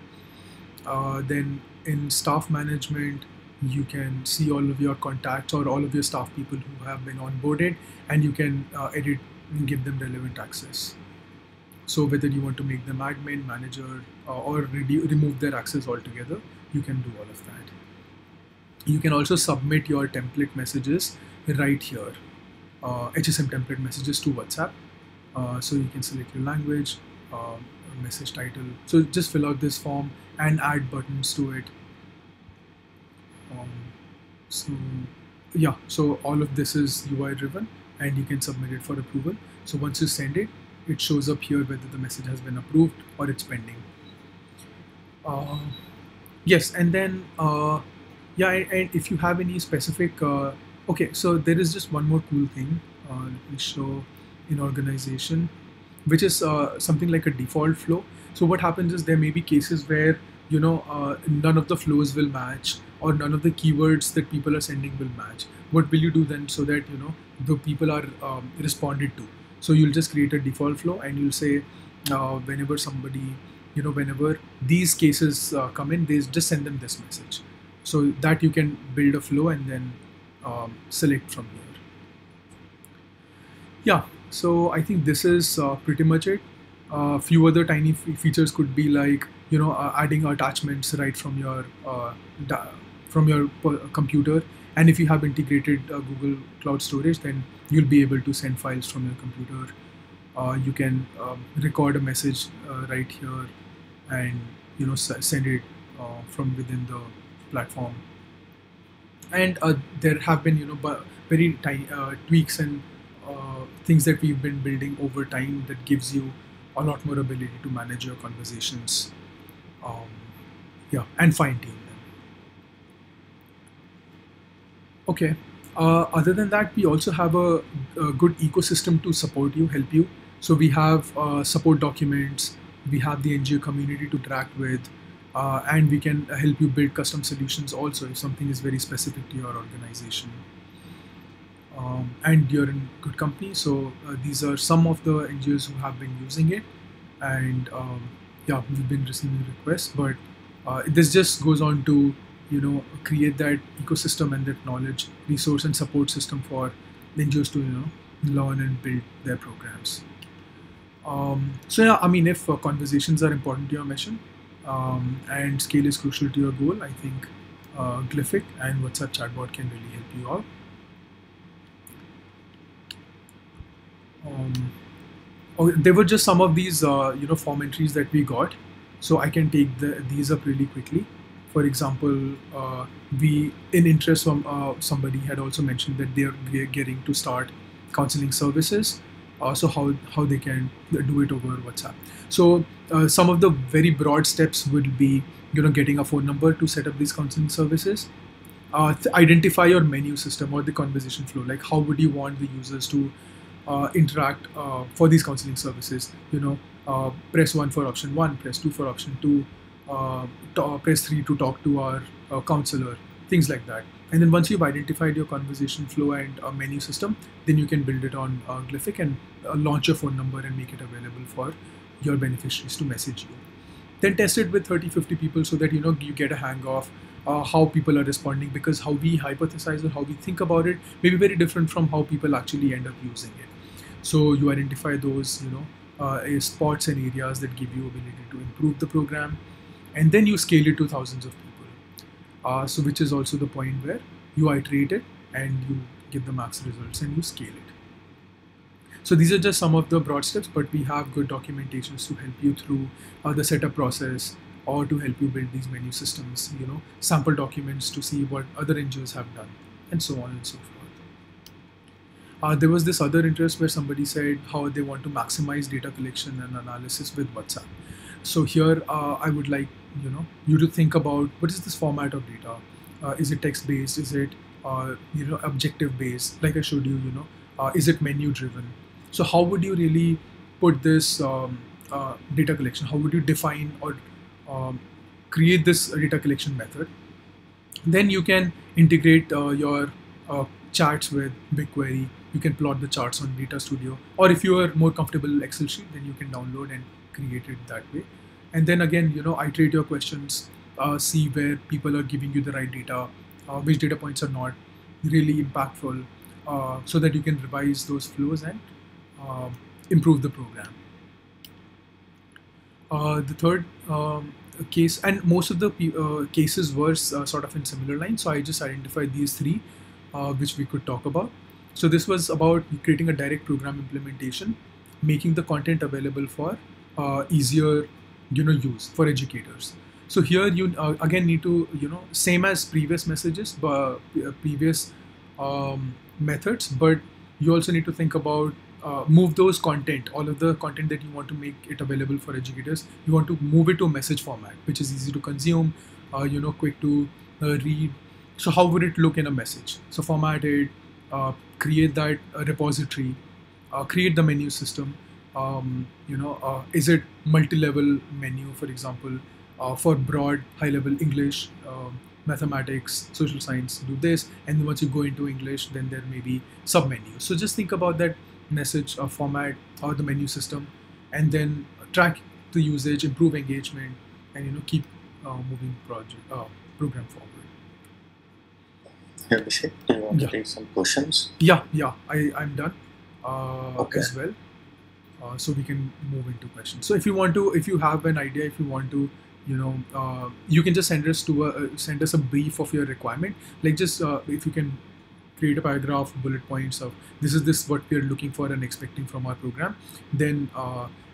Then in staff management, you can see all of your contacts or all of your staff people who have been onboarded, and you can edit and give them relevant access. So whether you want to make them admin, manager, or remove their access altogether, you can do all of that. You can also submit your template messages right here, HSM template messages to WhatsApp. So you can select your language, message title. So just fill out this form and add buttons to it. So yeah, so all of this is UI driven, and you can submit it for approval. So once you send it, it shows up here whether the message has been approved or it's pending. Yes, and then yeah, and if you have any specific okay, so there is just one more cool thing. Let me show in organization, which is something like a default flow. So what happens is there may be cases where none of the flows will match, or none of the keywords that people are sending will match. What will you do then so that the people are responded to? So you'll just create a default flow, and you'll say whenever somebody, whenever these cases come in, they just send them this message, so that you can build a flow and then select from here. Yeah, so I think this is pretty much it. Few other tiny features could be like adding attachments right from your computer, and if you have integrated Google Cloud Storage, then you'll be able to send files from your computer. You can record a message right here, and send it from within the platform. And there have been very tiny tweaks and things that we've been building over time that gives you a lot more ability to manage your conversations, yeah, and fine-tune them. Okay. Other than that, we also have a good ecosystem to support you, help you. So we have support documents, we have the NGO community to interact with, and we can help you build custom solutions also if something is very specific to your organization. And you're in good company. So these are some of the NGOs who have been using it, and yeah, we've been receiving requests, but this just goes on to create that ecosystem and that knowledge, resource and support system for NGOs to learn and build their programs. So yeah, I mean, if conversations are important to your mission and scale is crucial to your goal, I think Glyphic and WhatsApp chatbot can really help you out. There were just some of these form entries that we got, so I can take these up really quickly. For example, we, in interest from somebody had also mentioned that they're getting to start counseling services. So how they can do it over WhatsApp. So some of the very broad steps would be getting a phone number to set up these counseling services. Identify your menu system or the conversation flow, like how would you want the users to interact for these counseling services. Press 1 for option 1, press 2 for option 2, press 3 to talk to our counselor, things like that. And then once you've identified your conversation flow and menu system, then you can build it on Glyphic and launch your phone number and make it available for your beneficiaries to message you. Then test it with 30-50 people so that you get a hang of how people are responding, because how we hypothesize or how we think about it may be very different from how people actually end up using it. So you identify those spots and areas that give you ability to improve the program, and then you scale it to thousands of people. So which is also the point where you iterate it and you get the max results and you scale it. So these are just some of the broad steps, but we have good documentations to help you through the setup process, or to help you build these menu systems, sample documents to see what other NGOs have done, and so on and so forth. There was this other interest where somebody said how they want to maximize data collection and analysis with WhatsApp. So here I would like you to think about, what is this format of data? Is it text based? Is it objective based? Like I showed you, is it menu driven? So how would you really put this data collection? How would you define or create this data collection method? Then you can integrate your charts with BigQuery. You can plot the charts on Data Studio, or if you are more comfortable with Excel sheet, then you can download and create it that way. And then again, iterate your questions, see where people are giving you the right data, which data points are not really impactful, so that you can revise those flows and improve the program. The third case, and most of the cases were sort of in similar lines, so I just identified these three which we could talk about. So this was about creating a direct program implementation, making the content available for easier use for educators. So here you again need to same as previous messages, previous methods, but you also need to think about move those content, all of the content that you want to make it available for educators. You want to move it to a message format, which is easy to consume, quick to read. So how would it look in a message? So format it, create that repository, create the menu system. Is it multi-level menu, for example, for broad, high-level English, mathematics, social science, do this, and then once you go into English, then there may be sub-menus. So just think about that message format or the menu system, and then track the usage, improve engagement, and keep moving program forward. Yeah, Abhishek, do you want to take some questions? Yeah, I'm done Okay. as well. So we can move into questions. So if you have an idea, if you want to, you can just send us a brief of your requirement. Like just if you can create a paragraph, bullet points of this is what we are looking for and expecting from our program. Then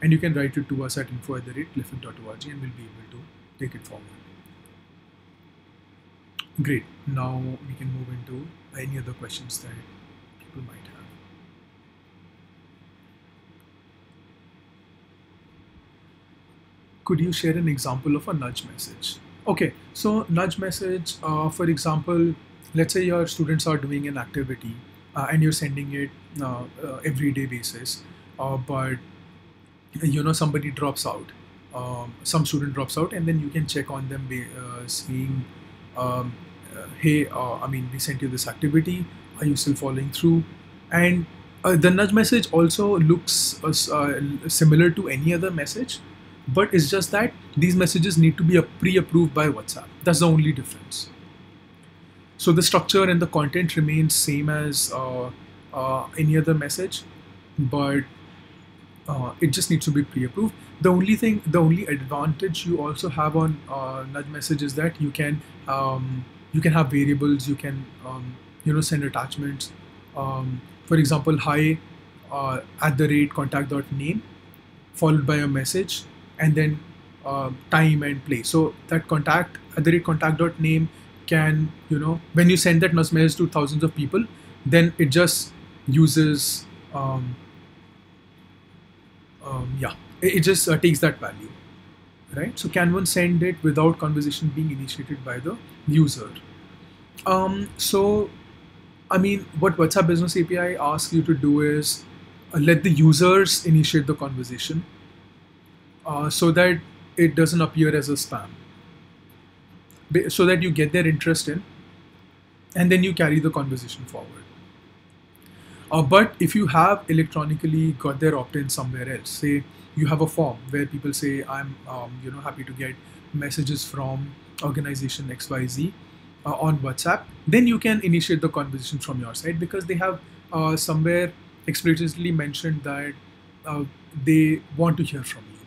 and you can write it to us at info@glyphic.org, and we'll be able to take it forward. Great. Now we can move into any other questions that people might have. Could you share an example of a nudge message? Okay, so nudge message, for example, let's say your students are doing an activity and you're sending it everyday basis, but somebody drops out, some student drops out, and then you can check on them saying, hey, we sent you this activity, are you still following through? And the nudge message also looks similar to any other message, but it's just that these messages need to be pre-approved by WhatsApp. That's the only difference. So the structure and the content remains same as any other message, but it just needs to be pre-approved. The only advantage you also have on nudge message is that you can have variables. You can send attachments. For example, hi @contact.name followed by a message, and then time and place. So that contact@contact.name can, when you send that message to thousands of people, then it just uses it just takes that value, right? So can one send it without conversation being initiated by the user? So what WhatsApp Business API asks you to do is let the users initiate the conversation, so that it doesn't appear as a spam, so that you get their interest in, and then you carry the conversation forward. But if you have electronically got their opt-in somewhere else, say you have a form where people say, I'm happy to get messages from organization XYZ on WhatsApp, then you can initiate the conversation from your side, because they have somewhere explicitly mentioned that they want to hear from you.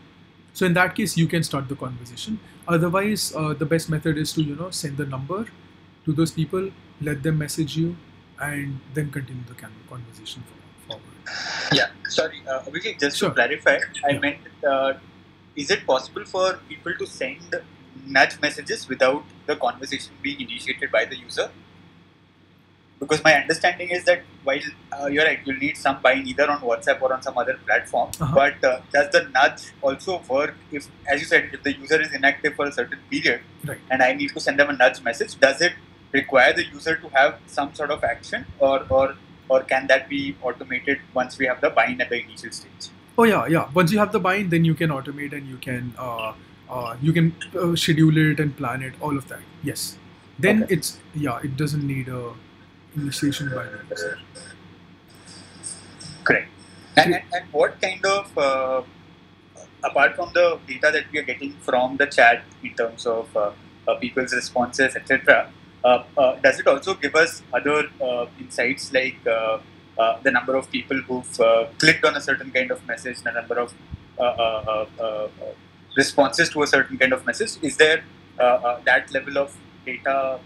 So in that case, you can start the conversation. Otherwise, the best method is to send the number to those people, let them message you, and then continue the conversation forward. Yeah, sorry, Abhishek, just to clarify, I meant, is it possible for people to send nudge messages without the conversation being initiated by the user? Because my understanding is that while you're right, you'll need some buying either on WhatsApp or on some other platform, but does the nudge also work if, as you said, if the user is inactive for a certain period, right, and I need to send them a nudge message, does it require the user to have some sort of action, or can that be automated once we have the buy-in at the initial stage? Oh yeah. Once you have the buy-in, then you can automate, and you can schedule it and plan it, all of that. Yes. Then it doesn't need a initiation by the user. Correct. And what kind of apart from the data that we are getting from the chat in terms of people's responses, etc., does it also give us other insights like the number of people who've clicked on a certain kind of message, the number of responses to a certain kind of message? Is there that level of data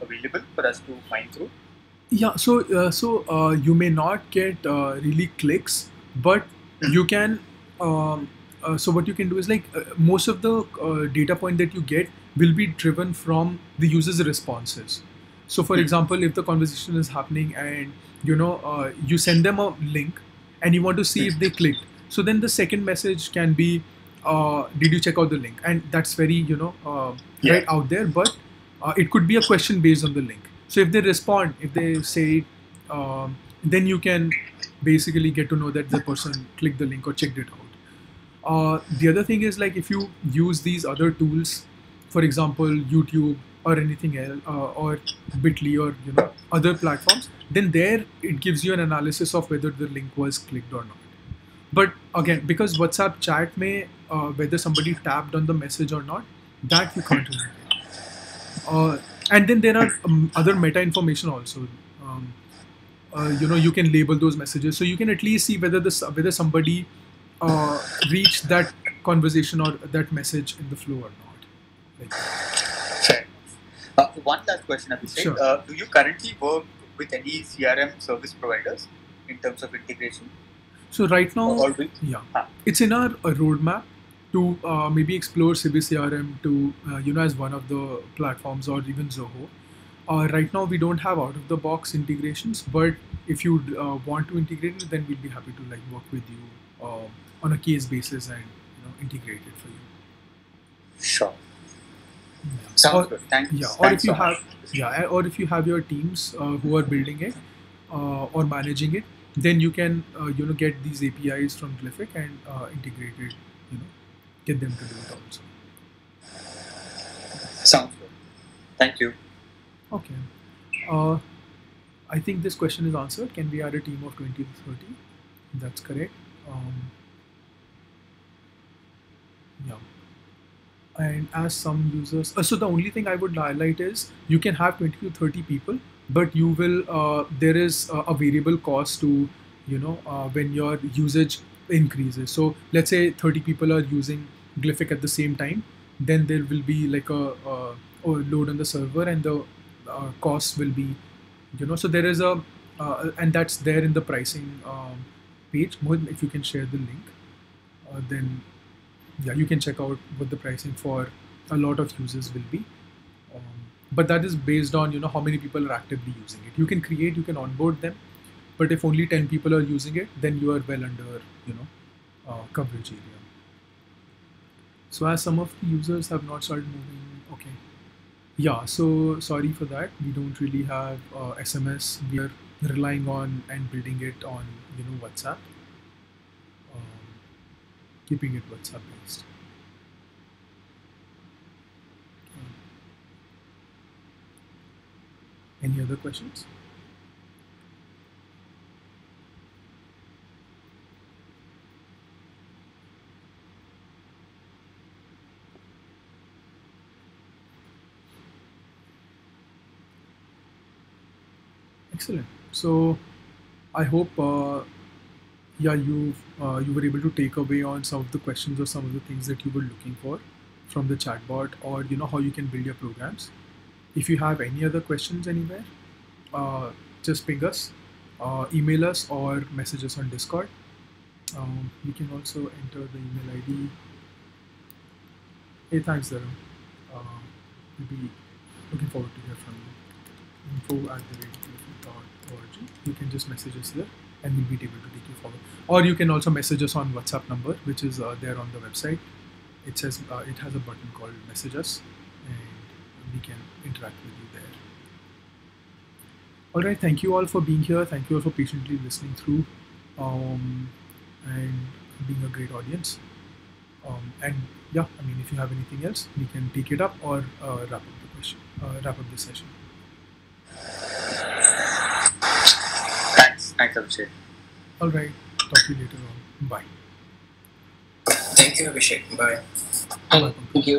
available for us to mine through? Yeah, so you may not get really clicks, but you can. So what you can do is like most of the data point that you get will be driven from the user's responses. So, for example, if the conversation is happening and you send them a link and you want to see if they clicked, so then the second message can be, "Did you check out the link?" And that's very right out there, but it could be a question based on the link. So if they respond, if they say, then you can basically get to know that the person clicked the link or checked it out. The other thing is like if you use these other tools, for example, YouTube or anything else, or Bitly or other platforms, then there it gives you an analysis of whether the link was clicked or not. But again, because WhatsApp chat may whether somebody tapped on the message or not, that you can't really. And then there are other meta information also. You can label those messages, so you can at least see whether somebody reached that conversation or that message in the flow or not. Fair. One last question, Abhishek. Sure. Do you currently work with any CRM service providers in terms of integration? So right now, Or do- it's in our roadmap to maybe explore CiviCRM to as one of the platforms, or even Zoho. Right now we don't have out of the box integrations, but if you want to integrate it, then we'd be happy to like work with you on a case basis and integrate it for you. Sure. Yeah. Sounds Or- good. Thanks. Yeah, or Thanks if you so much. have or if you have your teams who are building it or managing it, then you can get these APIs from Glyphic and integrate it, get them to do it also. Sounds good. Thank you. Okay. I think this question is answered. Can we add a team of 20 to 30? That's correct. Yeah. And as some users, so the only thing I would highlight is you can have 20 to 30 people, but you will there is a variable cost to when your usage increases. So let's say 30 people are using Glyphic at the same time, then there will be like a load on the server, and the cost will be so there is a and that's there in the pricing page. Mohit, if you can share the link, then yeah, you can check out what the pricing for a lot of users will be. But that is based on how many people are actively using it. You can onboard them, but if only 10 people are using it, then you are well under coverage area. So as some of the users have not started moving, okay. Yeah, so sorry for that. We don't really have SMS. We are relying on and building it on WhatsApp, keeping it WhatsApp based. Any other questions? Excellent. So I hope you were able to take away on some of the questions or some of the things that you were looking for from the chatbot, or how you can build your programs. If you have any other questions anywhere, just ping us, email us, or message us on Discord. You can also enter the email ID. Hey, thanks, Dharam. We'll be looking forward to hear from you. info@glyphic.org. You can just message us there, and we'll be able to take you forward. Or you can also message us on WhatsApp number, which is there on the website. It says it has a button called Message Us, and we can interact with you there. All right, thank you all for being here. Thank you all for patiently listening through, and being a great audience. And yeah, I mean, if you have anything else, we can take it up or wrap up the session. Thanks, Abhishek. All right, talk to you later on. Bye. Thank you, Abhishek. Bye. You're welcome. Thank you.